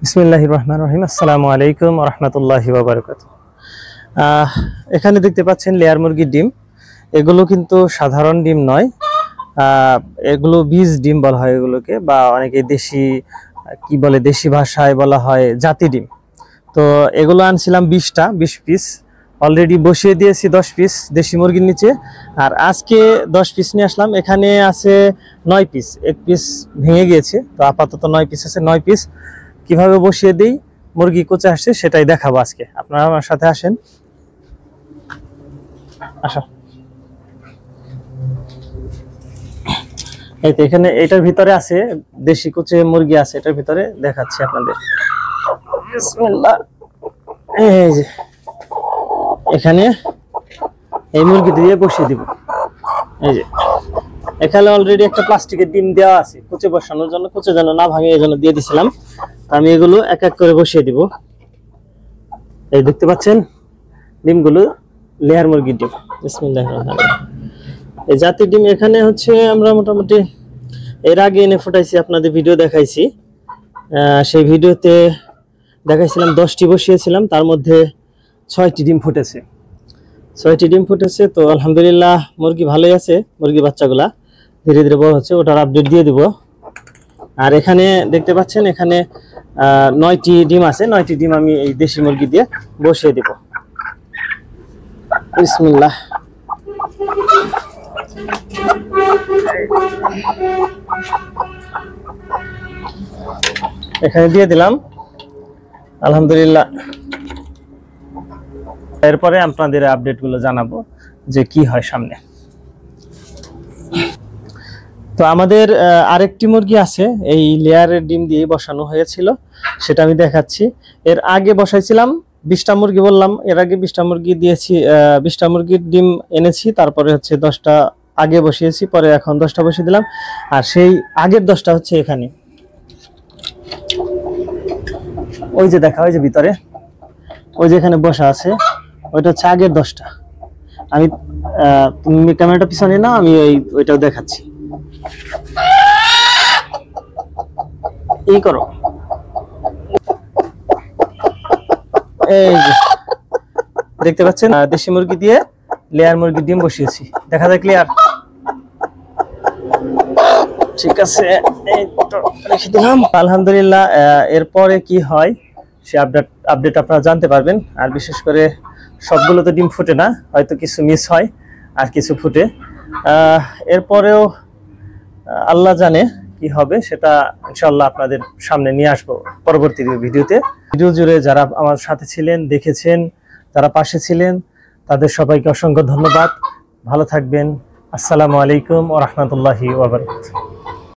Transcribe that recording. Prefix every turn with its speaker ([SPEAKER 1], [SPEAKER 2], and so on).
[SPEAKER 1] বিসমিল্লাহির রহমানির রহিম। আসসালামু আলাইকুম ওয়া রাহমাতুল্লাহি ওয়া বারাকাতুহু। এখানে দেখতে পাচ্ছেন লেয়ার মুরগির ডিম। এগুলো কিন্তু সাধারণ ডিম নয়, এগুলো বীজ ডিম বলা হয় এগুলোকে, বা অনেকে দেশি কি বলে, দেশি ভাষায় বলা হয় জাতি ডিম। তো এগুলো আনছিলাম 20 পিস, অলরেডি বসিয়ে দিয়েছি 10 পিস দেশি মুরগির নিচে। আর আজকে 10 পিস নিয়ে আসলাম। এখানে আছে 9 পিস, 1 পিস ভেঙে গিয়েছে, তো আপাতত 9 পিস আছে। 9 পিস কিভাবে বসিয়ে দেই, মুরগি কোচে আসছে সেটাই দেখাবো আজকে। আপনারা আমার সাথে আসেন, আসো। এই তো এখানে এটার ভিতরে আছে দেশি কোচে মুরগি আছে, এটার ভিতরে দেখাচ্ছি আপনাদের। বিসমিল্লাহ। এই যে এখানে এই মুরগি দিয়ে বসিয়ে দিব। এই যে এখানে অলরেডি একটা প্লাস্টিকের ডিম দেওয়া আছে কোচে বসানোর জন্য, কোচে যেন না ভাঙে এই জন্য দিয়ে দিছিলাম। আমি এগুলো এক এক করে বসিয়ে দিব। এই দেখতে পাচ্ছেন ডিমগুলো লেয়ার মুরগির ডিম। বিসমিল্লাহির রহমানির রহিম। এই জাতির ডিম এখানে হচ্ছে আমরা মোটামুটি এর আগে এনে ফুটাইছি, আপনাদের ভিডিও দেখাইছি। সেই ভিডিওতে দেখাইছিলাম 10টি বসিয়েছিলাম, তার মধ্যে 6টি ডিম ফুটেছে। 6টি ডিম ফুটেছে, তো আলহামদুলিল্লাহ মুরগি ভালোই আছে। মুরগি বাচ্চাগুলা ধীরে ধীরে বড় হচ্ছে, ওটার আপডেট দিয়ে দিব। আর এখানে দেখতে পাচ্ছেন এখানে 9টি ডিম আছে। 9টি ডিম আমি এই দেশি মুরগি দিয়ে বসিয়ে দিব। বিসমিল্লাহ। এখানে দিয়ে দিলাম, আলহামদুলিল্লাহ। এরপরে আপনাদের আপডেট গুলো জানাবো যে কি হয় সামনে। তো আমাদের আরেকটি মুরগি আছে, এই লেয়ারের ডিম দিয়ে বসানো হয়েছিল, সেটা আমি দেখাচ্ছি। এর আগে বসাইছিলাম 20টা মুরগি, বললাম এর আগে 20টা মুরগি দিয়েছি, 20টা মুরগির ডিম এনেছি, তারপরে হচ্ছে 10টা আগে বসিয়েছি, পরে এখন 10টা বসিয়ে দিলাম। আর সেই আগের 10টা হচ্ছে এখানে, ওই যে দেখা, ওই যে ভিতরে, ওই যে এখানে বসা আছে, ওইটা হচ্ছে আগের 10টা। আমি তুমি ক্যামেরাটা পিছনে না, আমি ওইটাও দেখাচ্ছি। এই করো, এই যে দেখতে পাচ্ছেন দেশি মুরগি দিয়ে লেয়ার মুরগির ডিম বসিয়েছি, দেখা যায় ক্লিয়ার? ঠিক আছে, এই তো রেখে দিলাম। আলহামদুলিল্লাহ। এরপরে কি হয় সে আপডেট আপনারা জানতে পারবেন। আর বিশেষ করে সবগুলো তো ডিম ফুটে না, হয়তো কিছু মিস হয় আর কিছু ফুটে। এরপরেও আল্লাহ জানে কি হবে, সেটা ইনশাআল্লাহ আপনাদের সামনে নিয়ে আসবো পরবর্তী ভিডিওতে। ভিডিও জুড়ে যারা আমার সাথে ছিলেন, দেখেছেন, যারা পাশে ছিলেন, তাদের সবাইকে অসংখ্য ধন্যবাদ। ভালো থাকবেন। আসসালামু আলাইকুম ওয়া রাহমাতুল্লাহি ওয়া বারাকাতুহু।